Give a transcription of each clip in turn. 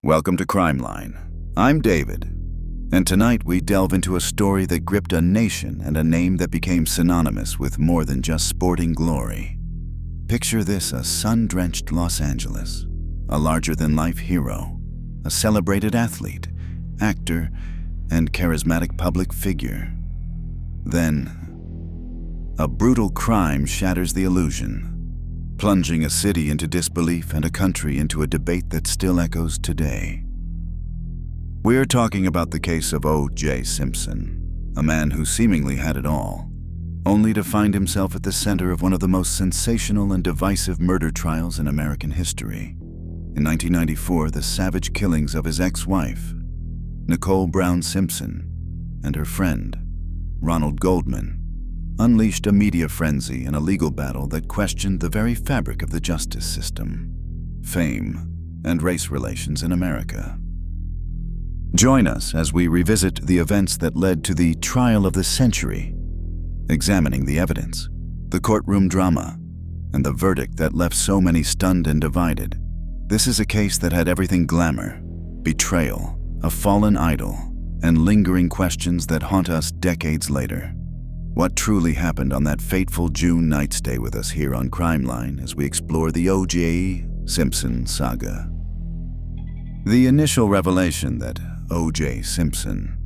Welcome to Crime Line. I'm David, and tonight we delve into a story that gripped a nation and a name that became synonymous with more than just sporting glory. Picture this: a sun-drenched Los Angeles, a larger-than-life hero, a celebrated athlete, actor, and charismatic public figure. Then, a brutal crime shatters the illusion, plunging a city into disbelief and a country into a debate that still echoes today. We're talking about the case of O.J. Simpson, a man who seemingly had it all, only to find himself at the center of one of the most sensational and divisive murder trials in American history. In 1994, the savage killings of his ex-wife, Nicole Brown Simpson, and her friend, Ronald Goldman, unleashed a media frenzy and a legal battle that questioned the very fabric of the justice system, fame, and race relations in America. Join us as we revisit the events that led to the trial of the century, examining the evidence, the courtroom drama, and the verdict that left so many stunned and divided. This is a case that had everything: glamour, betrayal, a fallen idol, and lingering questions that haunt us decades later. What truly happened on that fateful June night? Stay with us here on Crime Line as we explore the O.J. Simpson saga. The initial revelation that O.J. Simpson,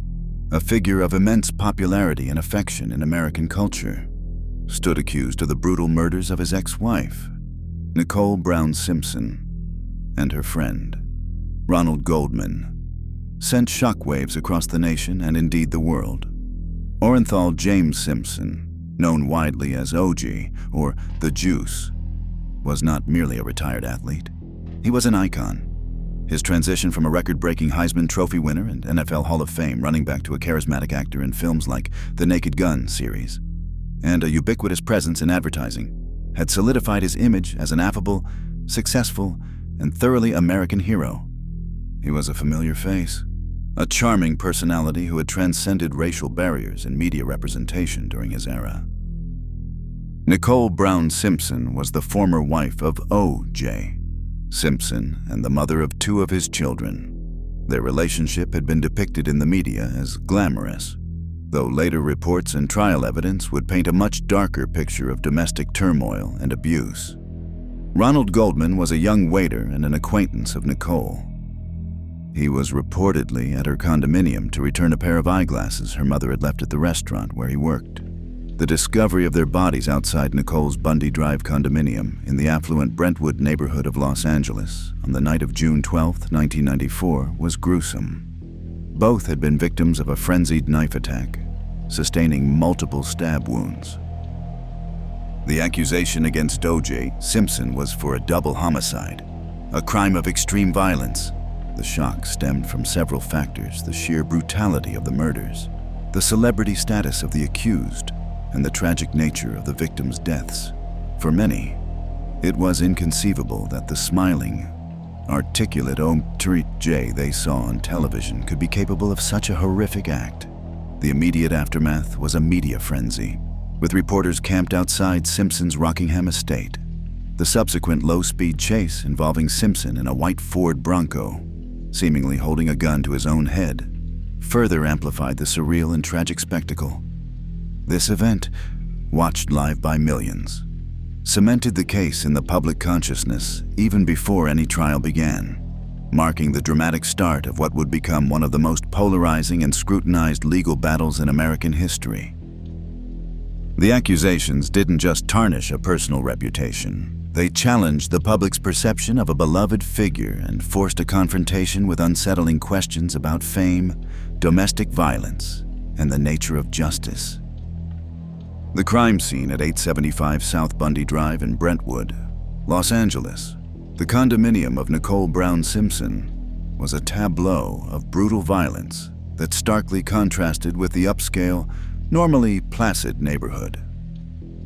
a figure of immense popularity and affection in American culture, stood accused of the brutal murders of his ex-wife, Nicole Brown Simpson, and her friend, Ronald Goldman, sent shockwaves across the nation and indeed the world. Orenthal James Simpson, known widely as OG, or the Juice, was not merely a retired athlete. He was an icon. His transition from a record-breaking Heisman Trophy winner and NFL Hall of Fame running back to a charismatic actor in films like the Naked Gun series, and a ubiquitous presence in advertising, had solidified his image as an affable, successful, and thoroughly American hero. He was a familiar face, a charming personality who had transcended racial barriers in media representation during his era. Nicole Brown Simpson was the former wife of O.J. Simpson and the mother of two of his children. Their relationship had been depicted in the media as glamorous, though later reports and trial evidence would paint a much darker picture of domestic turmoil and abuse. Ronald Goldman was a young waiter and an acquaintance of Nicole. He was reportedly at her condominium to return a pair of eyeglasses her mother had left at the restaurant where he worked. The discovery of their bodies outside Nicole's Bundy Drive condominium in the affluent Brentwood neighborhood of Los Angeles on the night of June 12, 1994, was gruesome. Both had been victims of a frenzied knife attack, sustaining multiple stab wounds. The accusation against O.J. Simpson was for a double homicide, a crime of extreme violence. The shock stemmed from several factors: the sheer brutality of the murders, the celebrity status of the accused, and the tragic nature of the victims' deaths. For many, it was inconceivable that the smiling, articulate O.J. they saw on television could be capable of such a horrific act. The immediate aftermath was a media frenzy, with reporters camped outside Simpson's Rockingham estate. The subsequent low-speed chase involving Simpson in a white Ford Bronco, seemingly holding a gun to his own head, further amplified the surreal and tragic spectacle. This event, watched live by millions, cemented the case in the public consciousness even before any trial began, marking the dramatic start of what would become one of the most polarizing and scrutinized legal battles in American history. The accusations didn't just tarnish a personal reputation. They challenged the public's perception of a beloved figure and forced a confrontation with unsettling questions about fame, domestic violence, and the nature of justice. The crime scene at 875 South Bundy Drive in Brentwood, Los Angeles, the condominium of Nicole Brown Simpson, was a tableau of brutal violence that starkly contrasted with the upscale, normally placid neighborhood.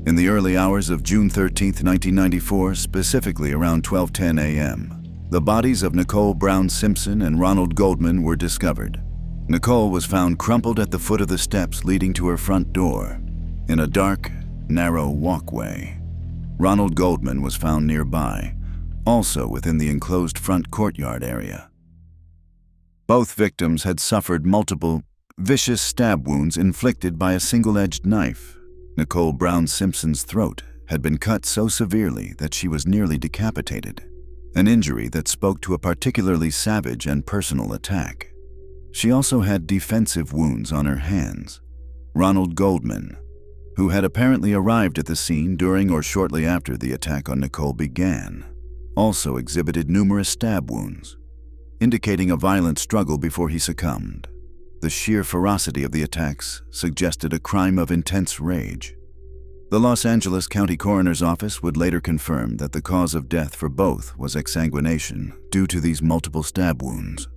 In the early hours of June 13, 1994, specifically around 12:10 a.m., the bodies of Nicole Brown Simpson and Ronald Goldman were discovered. Nicole was found crumpled at the foot of the steps leading to her front door, in a dark, narrow walkway. Ronald Goldman was found nearby, also within the enclosed front courtyard area. Both victims had suffered multiple, vicious stab wounds inflicted by a single-edged knife. Nicole Brown Simpson's throat had been cut so severely that she was nearly decapitated, an injury that spoke to a particularly savage and personal attack. She also had defensive wounds on her hands. Ronald Goldman, who had apparently arrived at the scene during or shortly after the attack on Nicole began, also exhibited numerous stab wounds, indicating a violent struggle before he succumbed. The sheer ferocity of the attacks suggested a crime of intense rage. The Los Angeles County Coroner's Office would later confirm that the cause of death for both was exsanguination due to these multiple stab wounds.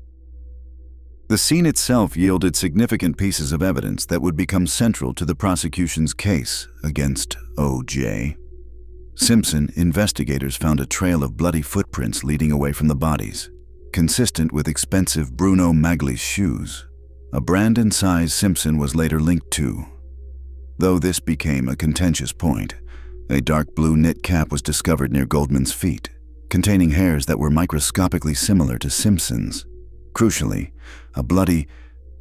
The scene itself yielded significant pieces of evidence that would become central to the prosecution's case against O.J. Simpson. Investigators found a trail of bloody footprints leading away from the bodies, consistent with expensive Bruno Magli's shoes, a brand and size Simpson was later linked to. Though this became a contentious point, a dark blue knit cap was discovered near Goldman's feet, containing hairs that were microscopically similar to Simpson's. Crucially, a bloody,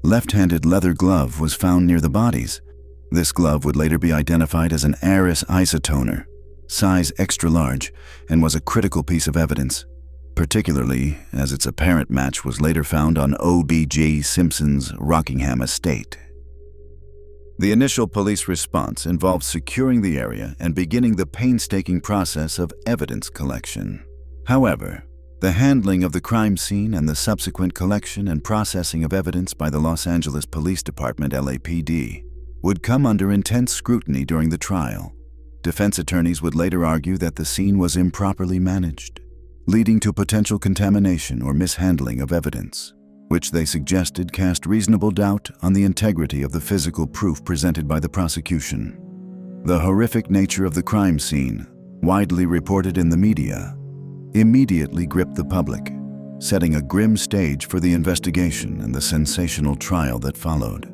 left-handed leather glove was found near the bodies. This glove would later be identified as an Aris isotoner, size extra large, and was a critical piece of evidence, particularly as its apparent match was later found on O.B.J. Simpson's Rockingham estate. The initial police response involved securing the area and beginning the painstaking process of evidence collection. However, the handling of the crime scene and the subsequent collection and processing of evidence by the Los Angeles Police Department (LAPD) would come under intense scrutiny during the trial. Defense attorneys would later argue that the scene was improperly managed, leading to potential contamination or mishandling of evidence, which they suggested cast reasonable doubt on the integrity of the physical proof presented by the prosecution. The horrific nature of the crime scene, widely reported in the media, immediately gripped the public, setting a grim stage for the investigation and the sensational trial that followed.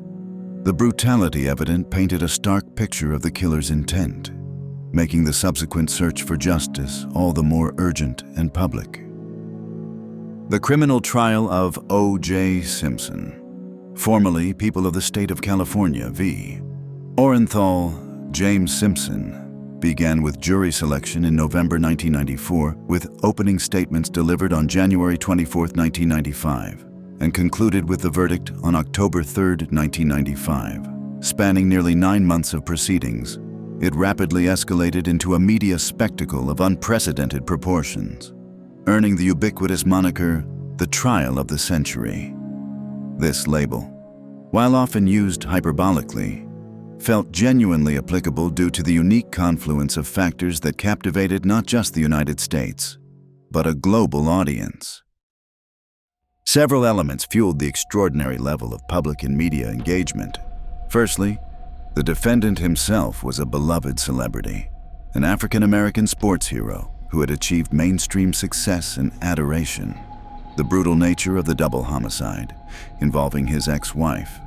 The brutality evident painted a stark picture of the killer's intent, making the subsequent search for justice all the more urgent and public. The criminal trial of O.J. Simpson, formerly People of the State of California v. Orenthal James Simpson, began with jury selection in November 1994, with opening statements delivered on January 24, 1995, and concluded with the verdict on October 3, 1995. Spanning nearly 9 months of proceedings, it rapidly escalated into a media spectacle of unprecedented proportions, earning the ubiquitous moniker, the trial of the century. This label, while often used hyperbolically, felt genuinely applicable due to the unique confluence of factors that captivated not just the United States, but a global audience. Several elements fueled the extraordinary level of public and media engagement. Firstly, the defendant himself was a beloved celebrity, an African-American sports hero who had achieved mainstream success and adoration. The brutal nature of the double homicide, involving his ex-wife,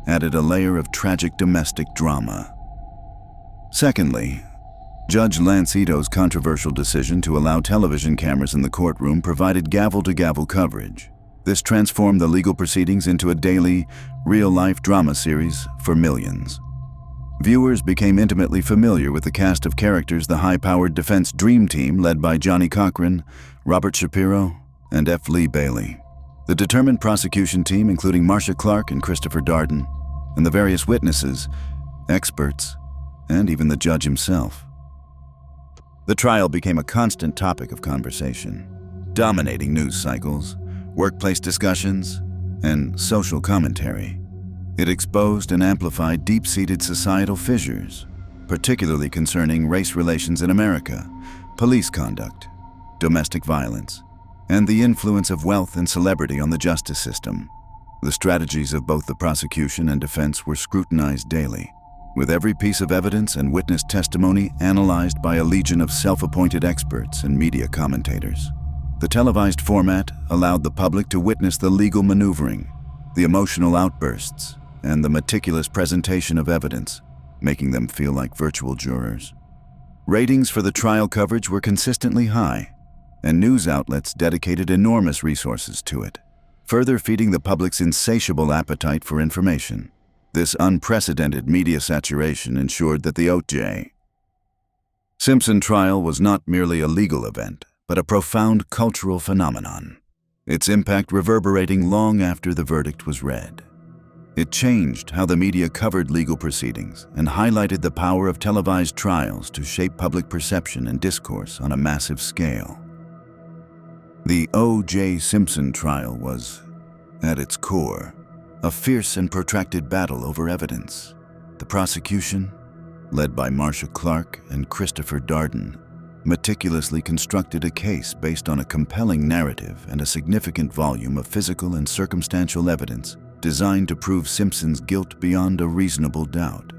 added a layer of tragic domestic drama. Secondly, Judge Lance Ito's controversial decision to allow television cameras in the courtroom provided gavel-to-gavel coverage. This transformed the legal proceedings into a daily, real-life drama series for millions. Viewers became intimately familiar with the cast of characters the high-powered defense dream team led by Johnny Cochran, Robert Shapiro, and F. Lee Bailey. The determined prosecution team, including Marcia Clark and Christopher Darden, and the various witnesses, experts, and even the judge himself. The trial became a constant topic of conversation, dominating news cycles, workplace discussions, and social commentary. It exposed and amplified deep-seated societal fissures, particularly concerning race relations in America, police conduct, domestic violence, and the influence of wealth and celebrity on the justice system. The strategies of both the prosecution and defense were scrutinized daily, with every piece of evidence and witness testimony analyzed by a legion of self-appointed experts and media commentators. The televised format allowed the public to witness the legal maneuvering, the emotional outbursts, and the meticulous presentation of evidence, making them feel like virtual jurors. Ratings for the trial coverage were consistently high, and news outlets dedicated enormous resources to it, further feeding the public's insatiable appetite for information. This unprecedented media saturation ensured that the O.J. Simpson trial was not merely a legal event, but a profound cultural phenomenon, its impact reverberating long after the verdict was read. It changed how the media covered legal proceedings and highlighted the power of televised trials to shape public perception and discourse on a massive scale. The O.J. Simpson trial was, at its core, a fierce and protracted battle over evidence. The prosecution, led by Marcia Clark and Christopher Darden, meticulously constructed a case based on a compelling narrative and a significant volume of physical and circumstantial evidence designed to prove Simpson's guilt beyond a reasonable doubt.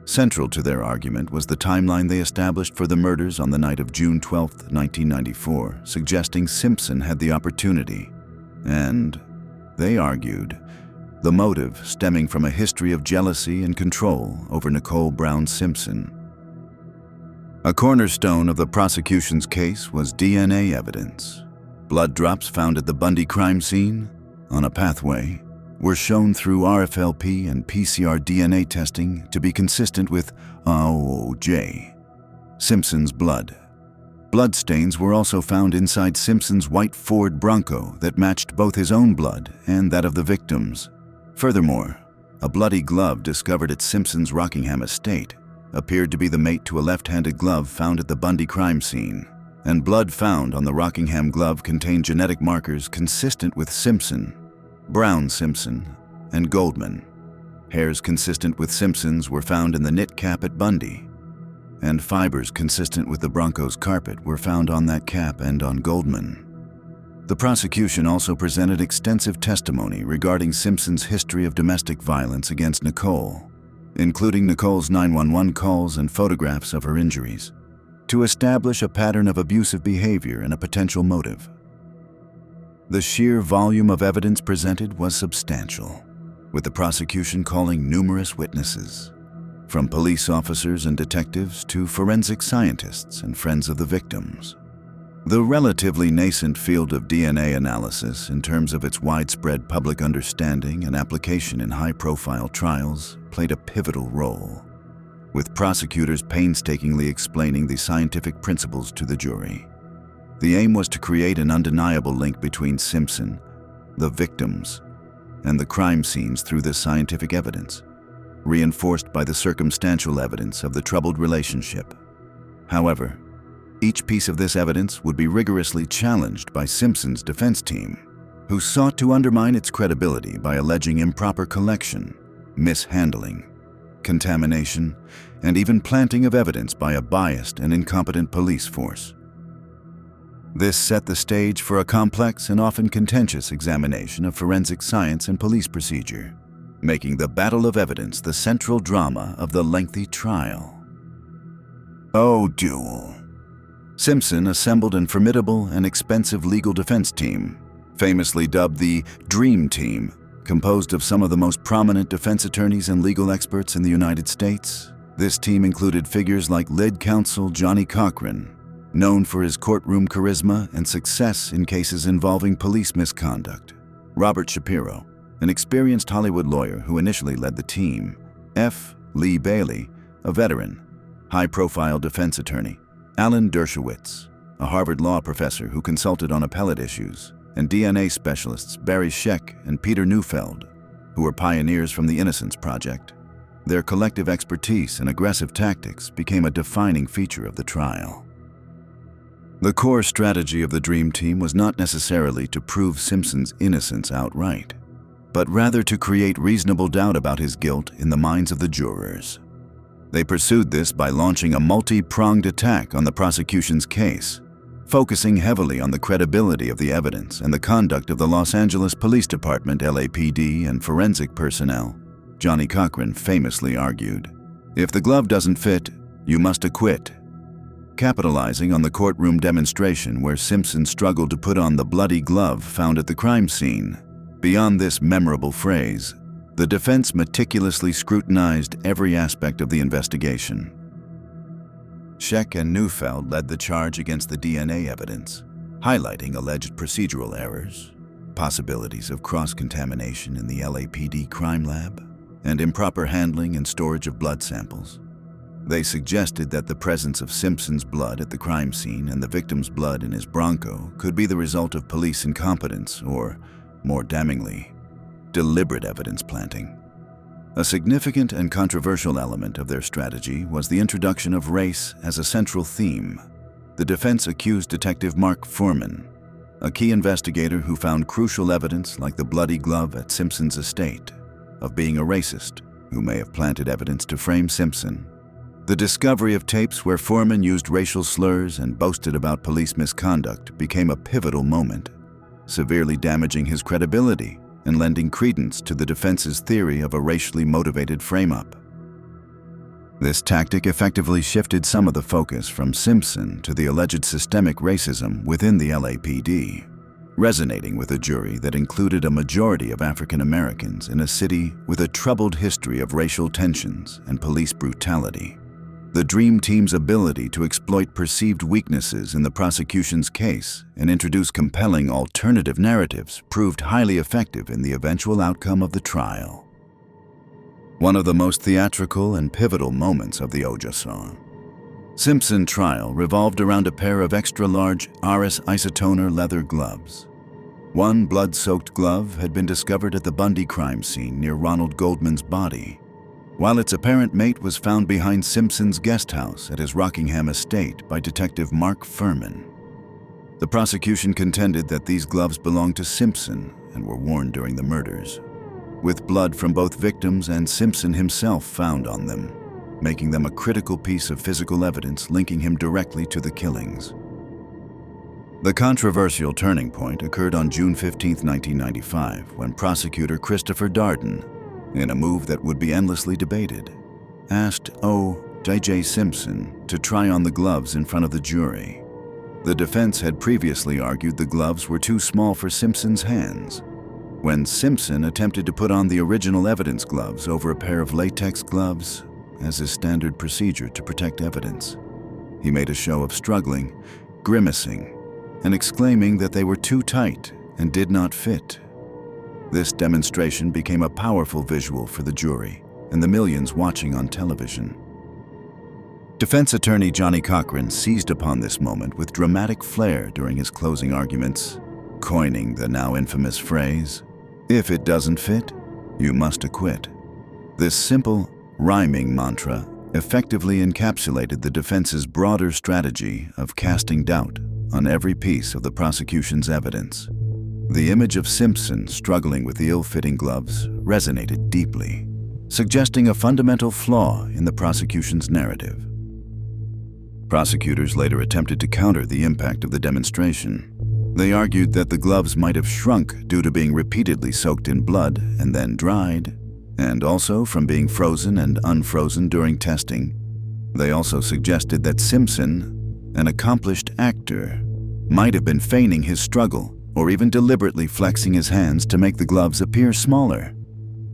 Central to their argument was the timeline they established for the murders on the night of June 12, 1994, suggesting Simpson had the opportunity, and, they argued, the motive stemming from a history of jealousy and control over Nicole Brown Simpson. A cornerstone of the prosecution's case was DNA evidence. Blood drops found at the Bundy crime scene, on a pathway, were shown through RFLP and PCR DNA testing to be consistent with O.J. Simpson's blood. Bloodstains were also found inside Simpson's white Ford Bronco that matched both his own blood and that of the victims. Furthermore, a bloody glove discovered at Simpson's Rockingham estate appeared to be the mate to a left-handed glove found at the Bundy crime scene, and blood found on the Rockingham glove contained genetic markers consistent with Simpson, Brown Simpson, and Goldman. Hairs consistent with Simpson's were found in the knit cap at Bundy, and fibers consistent with the Bronco's carpet were found on that cap and on Goldman. The prosecution also presented extensive testimony regarding Simpson's history of domestic violence against Nicole, including Nicole's 911 calls and photographs of her injuries, to establish a pattern of abusive behavior and a potential motive. The sheer volume of evidence presented was substantial, with the prosecution calling numerous witnesses, from police officers and detectives to forensic scientists and friends of the victims. The relatively nascent field of DNA analysis, in terms of its widespread public understanding and application in high-profile trials, played a pivotal role, with prosecutors painstakingly explaining the scientific principles to the jury. The aim was to create an undeniable link between Simpson, the victims, and the crime scenes through this scientific evidence, reinforced by the circumstantial evidence of the troubled relationship. However, each piece of this evidence would be rigorously challenged by Simpson's defense team, who sought to undermine its credibility by alleging improper collection, mishandling, contamination, and even planting of evidence by a biased and incompetent police force. This set the stage for a complex and often contentious examination of forensic science and police procedure, making the battle of evidence the central drama of the lengthy trial. Duel. Simpson assembled a formidable and expensive legal defense team, famously dubbed the Dream Team, composed of some of the most prominent defense attorneys and legal experts in the United States. This team included figures like lead counsel Johnnie Cochran, known for his courtroom charisma and success in cases involving police misconduct; Robert Shapiro, an experienced Hollywood lawyer who initially led the team; F. Lee Bailey, a veteran, high-profile defense attorney; Alan Dershowitz, a Harvard law professor who consulted on appellate issues; and DNA specialists Barry Scheck and Peter Neufeld, who were pioneers from the Innocence Project. Their collective expertise and aggressive tactics became a defining feature of the trial. The core strategy of the Dream Team was not necessarily to prove Simpson's innocence outright, but rather to create reasonable doubt about his guilt in the minds of the jurors. They pursued this by launching a multi-pronged attack on the prosecution's case, focusing heavily on the credibility of the evidence and the conduct of the Los Angeles Police Department, LAPD, and forensic personnel. Johnnie Cochran famously argued, "If the glove doesn't fit, you must acquit," capitalizing on the courtroom demonstration where Simpson struggled to put on the bloody glove found at the crime scene. Beyond this memorable phrase, the defense meticulously scrutinized every aspect of the investigation. Scheck and Neufeld led the charge against the DNA evidence, highlighting alleged procedural errors, possibilities of cross-contamination in the LAPD crime lab, and improper handling and storage of blood samples. They suggested that the presence of Simpson's blood at the crime scene and the victim's blood in his Bronco could be the result of police incompetence or, more damningly, deliberate evidence planting. A significant and controversial element of their strategy was the introduction of race as a central theme. The defense accused Detective Mark Fuhrman, a key investigator who found crucial evidence like the bloody glove at Simpson's estate, of being a racist who may have planted evidence to frame Simpson. The discovery of tapes where Fuhrman used racial slurs and boasted about police misconduct became a pivotal moment, severely damaging his credibility and lending credence to the defense's theory of a racially motivated frame-up. This tactic effectively shifted some of the focus from Simpson to the alleged systemic racism within the LAPD, resonating with a jury that included a majority of African Americans in a city with a troubled history of racial tensions and police brutality. The Dream Team's ability to exploit perceived weaknesses in the prosecution's case and introduce compelling alternative narratives proved highly effective in the eventual outcome of the trial. One of the most theatrical and pivotal moments of the O.J. Simpson trial revolved around a pair of extra-large RS isotoner leather gloves. One blood-soaked glove had been discovered at the Bundy crime scene near Ronald Goldman's body, while its apparent mate was found behind Simpson's guest house at his Rockingham estate by Detective Mark Fuhrman. The prosecution contended that these gloves belonged to Simpson and were worn during the murders, with blood from both victims and Simpson himself found on them, making them a critical piece of physical evidence linking him directly to the killings. The controversial turning point occurred on June 15, 1995, when prosecutor Christopher Darden, in a move that would be endlessly debated, asked O.J. Simpson to try on the gloves in front of the jury. The defense had previously argued the gloves were too small for Simpson's hands. When Simpson attempted to put on the original evidence gloves over a pair of latex gloves, as is standard procedure to protect evidence, he made a show of struggling, grimacing, and exclaiming that they were too tight and did not fit. This demonstration became a powerful visual for the jury and the millions watching on television. Defense attorney Johnny Cochran seized upon this moment with dramatic flair during his closing arguments, coining the now infamous phrase, "If it doesn't fit, you must acquit." This simple, rhyming mantra effectively encapsulated the defense's broader strategy of casting doubt on every piece of the prosecution's evidence. The image of Simpson struggling with the ill-fitting gloves resonated deeply, suggesting a fundamental flaw in the prosecution's narrative. Prosecutors later attempted to counter the impact of the demonstration. They argued that the gloves might have shrunk due to being repeatedly soaked in blood and then dried, and also from being frozen and unfrozen during testing. They also suggested that Simpson, an accomplished actor, might have been feigning his struggle or even deliberately flexing his hands to make the gloves appear smaller.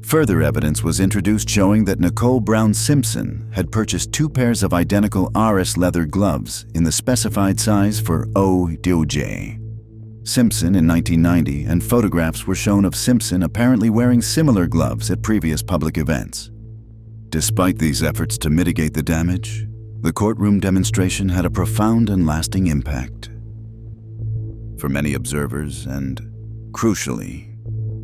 Further evidence was introduced showing that Nicole Brown Simpson had purchased 2 pairs of identical RS leather gloves in the specified size for O.J. Simpson in 1990, and photographs were shown of Simpson apparently wearing similar gloves at previous public events. Despite these efforts to mitigate the damage, the courtroom demonstration had a profound and lasting impact. For many observers and, crucially,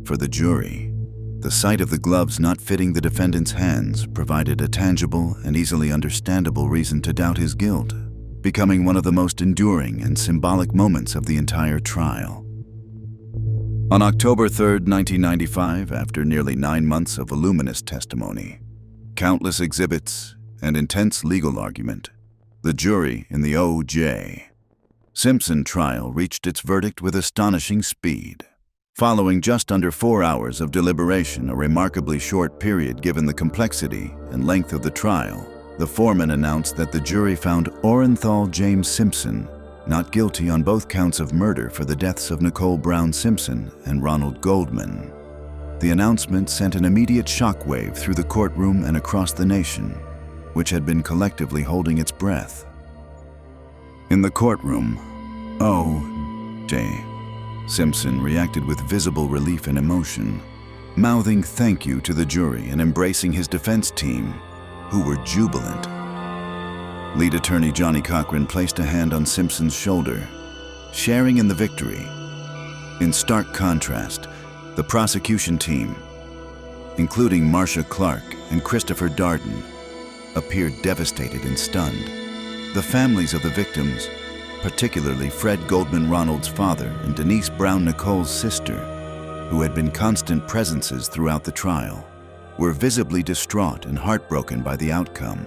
for the jury, the sight of the gloves not fitting the defendant's hands provided a tangible and easily understandable reason to doubt his guilt, becoming one of the most enduring and symbolic moments of the entire trial. On October 3, 1995, after nearly 9 months of voluminous testimony, countless exhibits, and intense legal argument, the jury in the O.J. Simpson trial reached its verdict with astonishing speed. Following just under 4 hours of deliberation, a remarkably short period given the complexity and length of the trial, the foreman announced that the jury found Orenthal James Simpson not guilty on both counts of murder for the deaths of Nicole Brown Simpson and Ronald Goldman. The announcement sent an immediate shockwave through the courtroom and across the nation, which had been collectively holding its breath. In the courtroom, O.J. Simpson reacted with visible relief and emotion, mouthing thank you to the jury and embracing his defense team, who were jubilant. Lead attorney Johnny Cochran placed a hand on Simpson's shoulder, sharing in the victory. In stark contrast, the prosecution team, including Marcia Clark and Christopher Darden, appeared devastated and stunned. The families of the victims, particularly Fred Goldman Ronald's father and Denise Brown Nicole's sister, who had been constant presences throughout the trial, were visibly distraught and heartbroken by the outcome.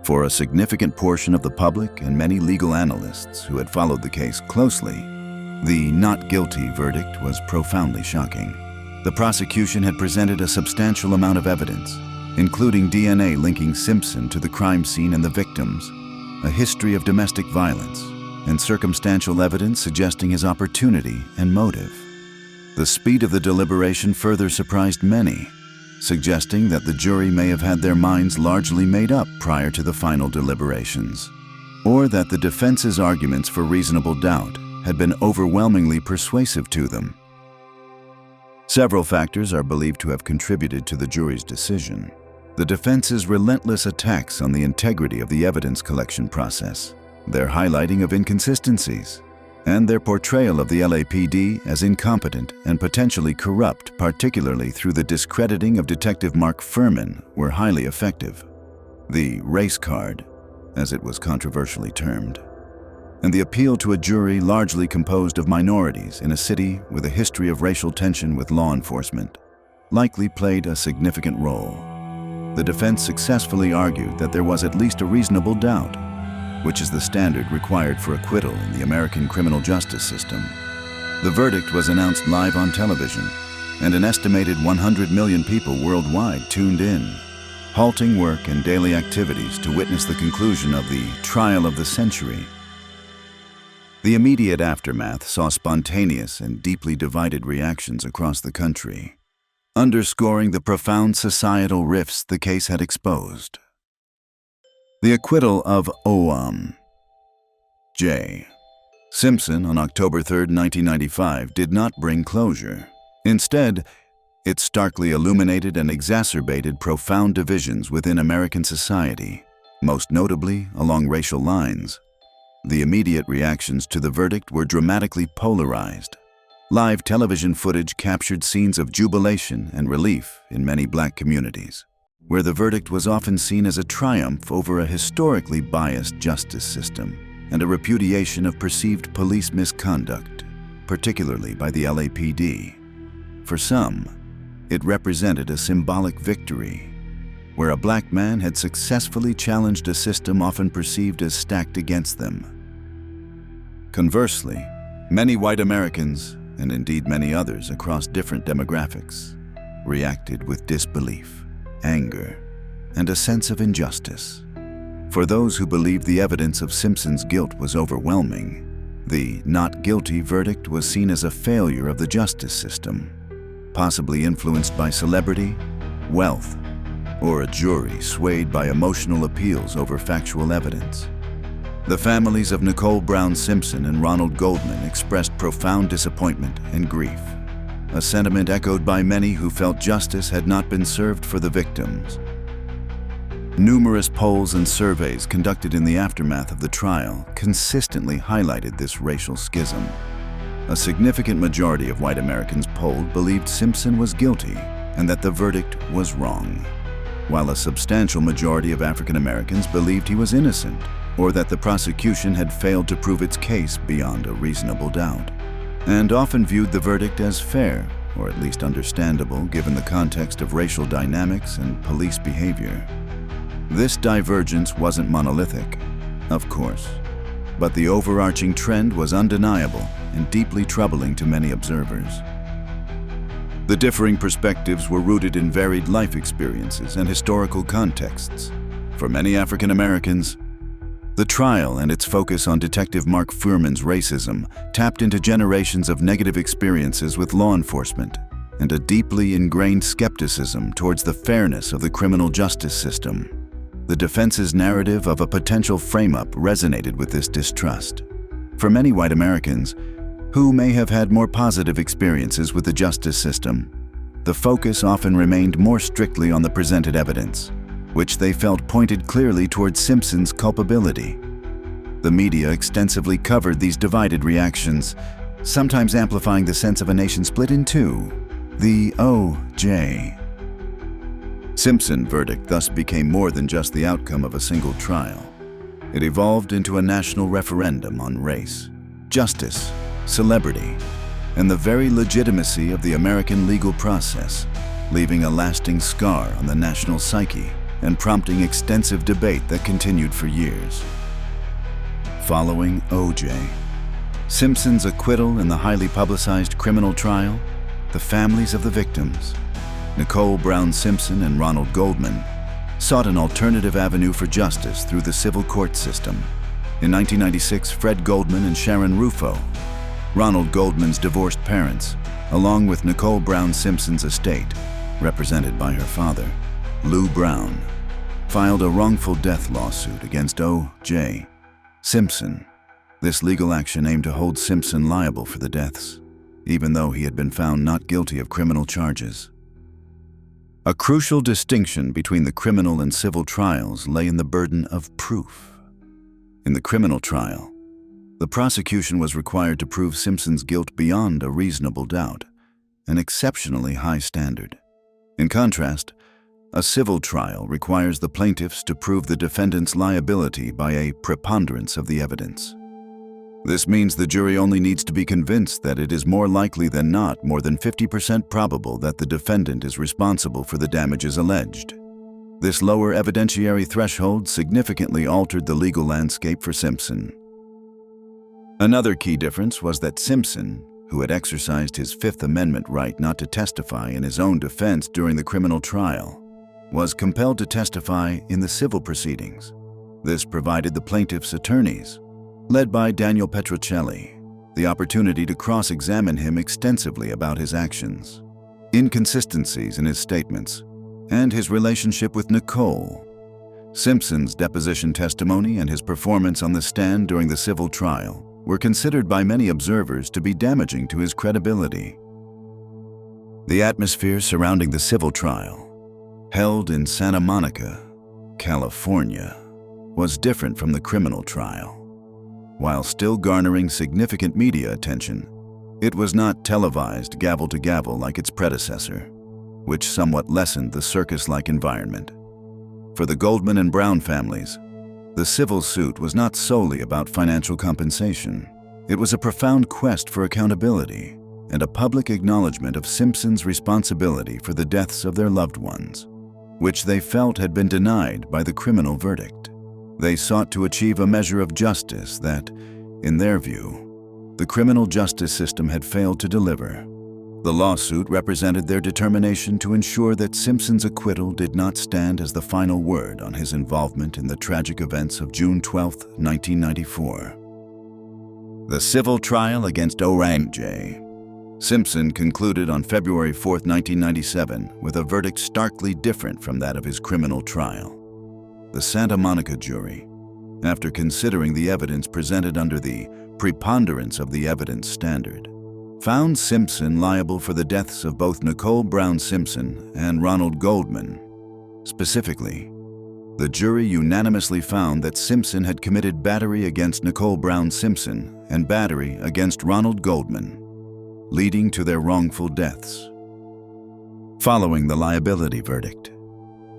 For a significant portion of the public and many legal analysts who had followed the case closely, the not guilty verdict was profoundly shocking. The prosecution had presented a substantial amount of evidence, including DNA linking Simpson to the crime scene and the victims, a history of domestic violence, and circumstantial evidence suggesting his opportunity and motive. The speed of the deliberation further surprised many, suggesting that the jury may have had their minds largely made up prior to the final deliberations, or that the defense's arguments for reasonable doubt had been overwhelmingly persuasive to them. Several factors are believed to have contributed to the jury's decision. The defense's relentless attacks on the integrity of the evidence collection process, their highlighting of inconsistencies, and their portrayal of the LAPD as incompetent and potentially corrupt, particularly through the discrediting of Detective Mark Furman, were highly effective. The race card, as it was controversially termed, and the appeal to a jury largely composed of minorities in a city with a history of racial tension with law enforcement, likely played a significant role. The defense successfully argued that there was at least a reasonable doubt, which is the standard required for acquittal in the American criminal justice system. The verdict was announced live on television, and an estimated 100 million people worldwide tuned in, halting work and daily activities to witness the conclusion of the trial of the century. The immediate aftermath saw spontaneous and deeply divided reactions across the country, underscoring the profound societal rifts the case had exposed. The acquittal of J. Simpson on October 3, 1995, did not bring closure. Instead, it starkly illuminated and exacerbated profound divisions within American society, most notably along racial lines. The immediate reactions to the verdict were dramatically polarized. Live television footage captured scenes of jubilation and relief in many black communities, where the verdict was often seen as a triumph over a historically biased justice system and a repudiation of perceived police misconduct, particularly by the LAPD. For some, it represented a symbolic victory, where a black man had successfully challenged a system often perceived as stacked against them. Conversely, many white Americans, and indeed many others across different demographics, reacted with disbelief, anger, and a sense of injustice. For those who believed the evidence of Simpson's guilt was overwhelming, the not guilty verdict was seen as a failure of the justice system, possibly influenced by celebrity, wealth, or a jury swayed by emotional appeals over factual evidence. The families of Nicole Brown Simpson and Ronald Goldman expressed profound disappointment and grief, a sentiment echoed by many who felt justice had not been served for the victims. Numerous polls and surveys conducted in the aftermath of the trial consistently highlighted this racial schism. A significant majority of white Americans polled believed Simpson was guilty and that the verdict was wrong, while a substantial majority of African Americans believed he was innocent or that the prosecution had failed to prove its case beyond a reasonable doubt, and often viewed the verdict as fair, or at least understandable given the context of racial dynamics and police behavior. This divergence wasn't monolithic, of course, but the overarching trend was undeniable and deeply troubling to many observers. The differing perspectives were rooted in varied life experiences and historical contexts. For many African Americans, the trial and its focus on Detective Mark Furman's racism tapped into generations of negative experiences with law enforcement and a deeply ingrained skepticism towards the fairness of the criminal justice system. The defense's narrative of a potential frame-up resonated with this distrust. For many white Americans, who may have had more positive experiences with the justice system, the focus often remained more strictly on the presented evidence, which they felt pointed clearly towards Simpson's culpability. The media extensively covered these divided reactions, sometimes amplifying the sense of a nation split in two, the O.J. Simpson verdict thus became more than just the outcome of a single trial. It evolved into a national referendum on race, justice, celebrity, and the very legitimacy of the American legal process, leaving a lasting scar on the national psyche and prompting extensive debate that continued for years. Following O.J. Simpson's acquittal in the highly publicized criminal trial, the families of the victims, Nicole Brown Simpson and Ronald Goldman, sought an alternative avenue for justice through the civil court system. In 1996, Fred Goldman and Sharon Rufo, Ronald Goldman's divorced parents, along with Nicole Brown Simpson's estate, represented by her father, Lou Brown, filed a wrongful death lawsuit against O.J. Simpson. This legal action aimed to hold Simpson liable for the deaths, even though he had been found not guilty of criminal charges. A crucial distinction between the criminal and civil trials lay in the burden of proof. In the criminal trial, the prosecution was required to prove Simpson's guilt beyond a reasonable doubt, an exceptionally high standard. In contrast, a civil trial requires the plaintiffs to prove the defendant's liability by a preponderance of the evidence. This means the jury only needs to be convinced that it is more likely than not more than 50% probable that the defendant is responsible for the damages alleged. This lower evidentiary threshold significantly altered the legal landscape for Simpson. Another key difference was that Simpson, who had exercised his Fifth Amendment right not to testify in his own defense during the criminal trial, was compelled to testify in the civil proceedings. This provided the plaintiff's attorneys, led by Daniel Petrocelli, the opportunity to cross-examine him extensively about his actions, inconsistencies in his statements, and his relationship with Nicole. Simpson's deposition testimony and his performance on the stand during the civil trial were considered by many observers to be damaging to his credibility. The atmosphere surrounding the civil trial, held in Santa Monica, California, was different from the criminal trial. While still garnering significant media attention, it was not televised gavel to gavel like its predecessor, which somewhat lessened the circus-like environment. For the Goldman and Brown families, the civil suit was not solely about financial compensation. It was a profound quest for accountability and a public acknowledgement of Simpson's responsibility for the deaths of their loved ones, which they felt had been denied by the criminal verdict. They sought to achieve a measure of justice that, in their view, the criminal justice system had failed to deliver. The lawsuit represented their determination to ensure that Simpson's acquittal did not stand as the final word on his involvement in the tragic events of June 12, 1994. The civil trial against O.J. Simpson concluded on February 4, 1997, with a verdict starkly different from that of his criminal trial. The Santa Monica jury, after considering the evidence presented under the preponderance of the evidence standard, found Simpson liable for the deaths of both Nicole Brown Simpson and Ronald Goldman. Specifically, the jury unanimously found that Simpson had committed battery against Nicole Brown Simpson and battery against Ronald Goldman, leading to their wrongful deaths. Following the liability verdict,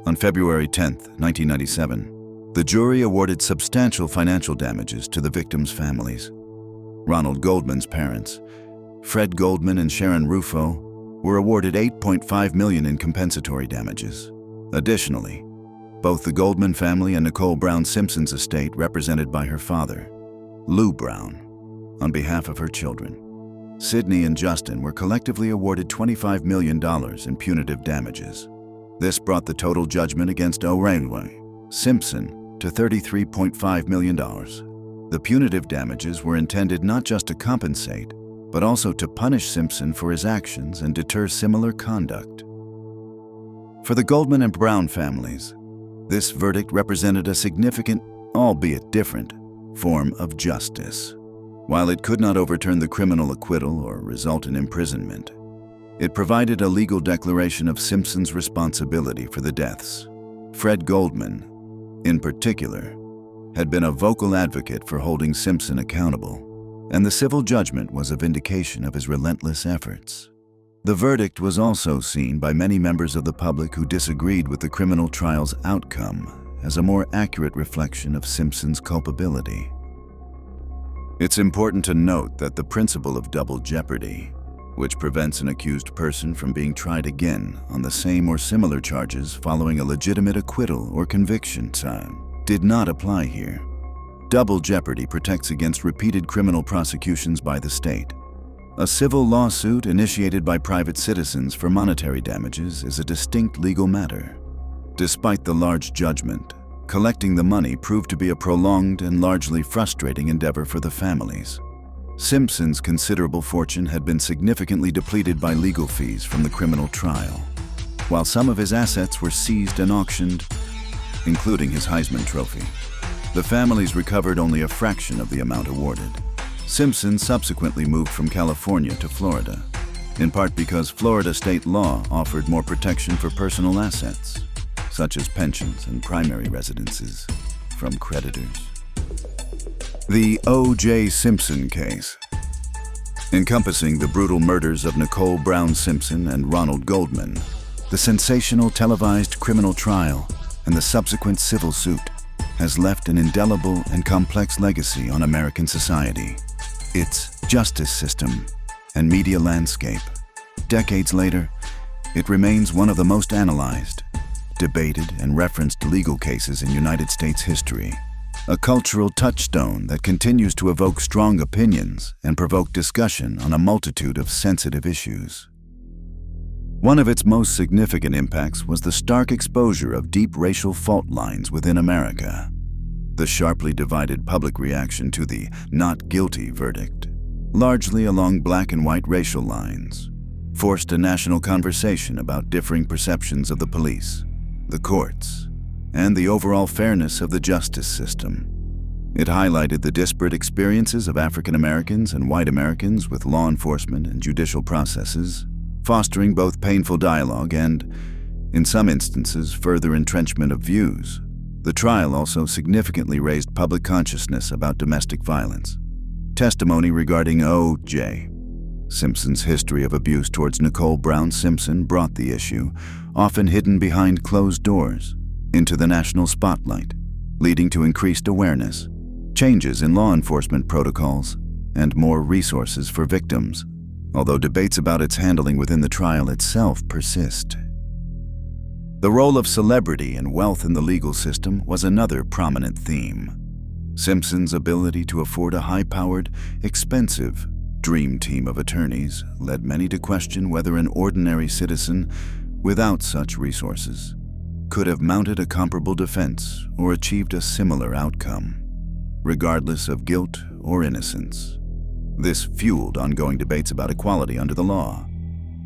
on February 10, 1997, the jury awarded substantial financial damages to the victims' families. Ronald Goldman's parents, Fred Goldman and Sharon Rufo, were awarded $8.5 million in compensatory damages. Additionally, both the Goldman family and Nicole Brown Simpson's estate, represented by her father, Lou Brown, on behalf of her children, Sydney and Justin, were collectively awarded $25 million in punitive damages. This brought the total judgment against O.J. Simpson to $33.5 million. The punitive damages were intended not just to compensate, but also to punish Simpson for his actions and deter similar conduct. For the Goldman and Brown families, this verdict represented a significant, albeit different, form of justice. While it could not overturn the criminal acquittal or result in imprisonment, it provided a legal declaration of Simpson's responsibility for the deaths. Fred Goldman, in particular, had been a vocal advocate for holding Simpson accountable, and the civil judgment was a vindication of his relentless efforts. The verdict was also seen by many members of the public who disagreed with the criminal trial's outcome as a more accurate reflection of Simpson's culpability. It's important to note that the principle of double jeopardy, which prevents an accused person from being tried again on the same or similar charges following a legitimate acquittal or conviction, did not apply here. Double jeopardy protects against repeated criminal prosecutions by the state. A civil lawsuit initiated by private citizens for monetary damages is a distinct legal matter. Despite the large judgment, collecting the money proved to be a prolonged and largely frustrating endeavor for the families. Simpson's considerable fortune had been significantly depleted by legal fees from the criminal trial, while some of his assets were seized and auctioned, including his Heisman Trophy. The families recovered only a fraction of the amount awarded. Simpson subsequently moved from California to Florida, in part because Florida state law offered more protection for personal assets, such as pensions and primary residences, from creditors. The O.J. Simpson case, encompassing the brutal murders of Nicole Brown Simpson and Ronald Goldman, the sensational televised criminal trial, and the subsequent civil suit, has left an indelible and complex legacy on American society. Its justice system and media landscape. Decades later, it remains one of the most analyzed, debated, and referenced legal cases in United States history. A cultural touchstone that continues to evoke strong opinions and provoke discussion on a multitude of sensitive issues. One of its most significant impacts was the stark exposure of deep racial fault lines within America. The sharply divided public reaction to the not guilty verdict, largely along black and white racial lines, forced a national conversation about differing perceptions of the police, the courts, and the overall fairness of the justice system. It highlighted the disparate experiences of African Americans and white Americans with law enforcement and judicial processes, fostering both painful dialogue and, in some instances, further entrenchment of views. The trial also significantly raised public consciousness about domestic violence. Testimony regarding O.J. Simpson's history of abuse towards Nicole Brown Simpson brought the issue, often hidden behind closed doors, into the national spotlight, leading to increased awareness, changes in law enforcement protocols, and more resources for victims, although debates about its handling within the trial itself persist. The role of celebrity and wealth in the legal system was another prominent theme. Simpson's ability to afford a high-powered, expensive, dream team of attorneys led many to question whether an ordinary citizen, without such resources, could have mounted a comparable defense or achieved a similar outcome, regardless of guilt or innocence. This fueled ongoing debates about equality under the law.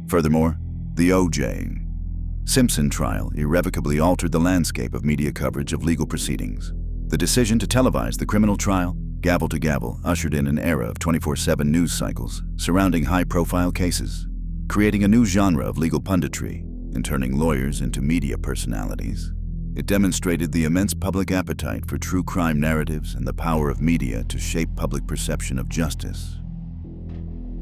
Furthermore, the O.J. Simpson trial irrevocably altered the landscape of media coverage of legal proceedings. The decision to televise the criminal trial, gavel to gavel, ushered in an era of 24/7 news cycles surrounding high-profile cases, creating a new genre of legal punditry and turning lawyers into media personalities. It demonstrated the immense public appetite for true crime narratives and the power of media to shape public perception of justice.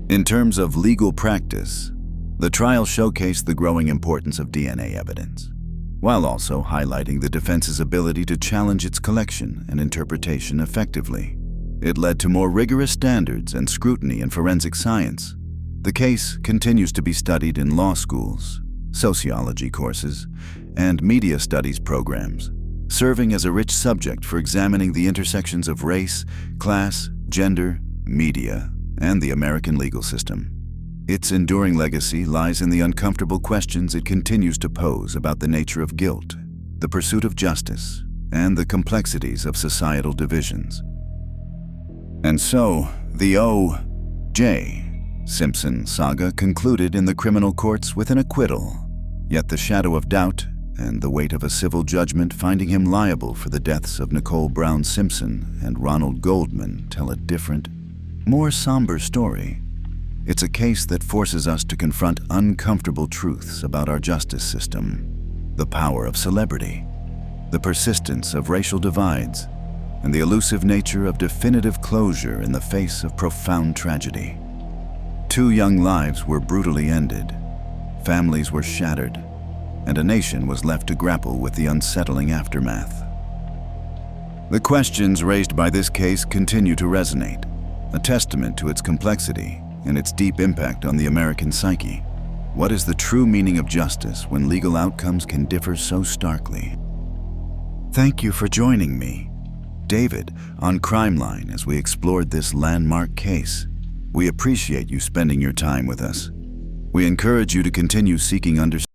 In terms of legal practice, the trial showcased the growing importance of DNA evidence, while also highlighting the defense's ability to challenge its collection and interpretation effectively. It led to more rigorous standards and scrutiny in forensic science. The case continues to be studied in law schools, sociology courses, and media studies programs, serving as a rich subject for examining the intersections of race, class, gender, media, and the American legal system. Its enduring legacy lies in the uncomfortable questions it continues to pose about the nature of guilt, the pursuit of justice, and the complexities of societal divisions. And so, the O.J. Simpson saga concluded in the criminal courts with an acquittal, yet the shadow of doubt and the weight of a civil judgment finding him liable for the deaths of Nicole Brown Simpson and Ronald Goldman tell a different, more somber story. It's a case that forces us to confront uncomfortable truths about our justice system, the power of celebrity, the persistence of racial divides, and the elusive nature of definitive closure in the face of profound tragedy. 2 young lives were brutally ended, families were shattered, and a nation was left to grapple with the unsettling aftermath. The questions raised by this case continue to resonate, a testament to its complexity and its deep impact on the American psyche. What is the true meaning of justice when legal outcomes can differ so starkly? Thank you for joining me, David, on Crime Line as we explored this landmark case. We appreciate you spending your time with us. We encourage you to continue seeking understanding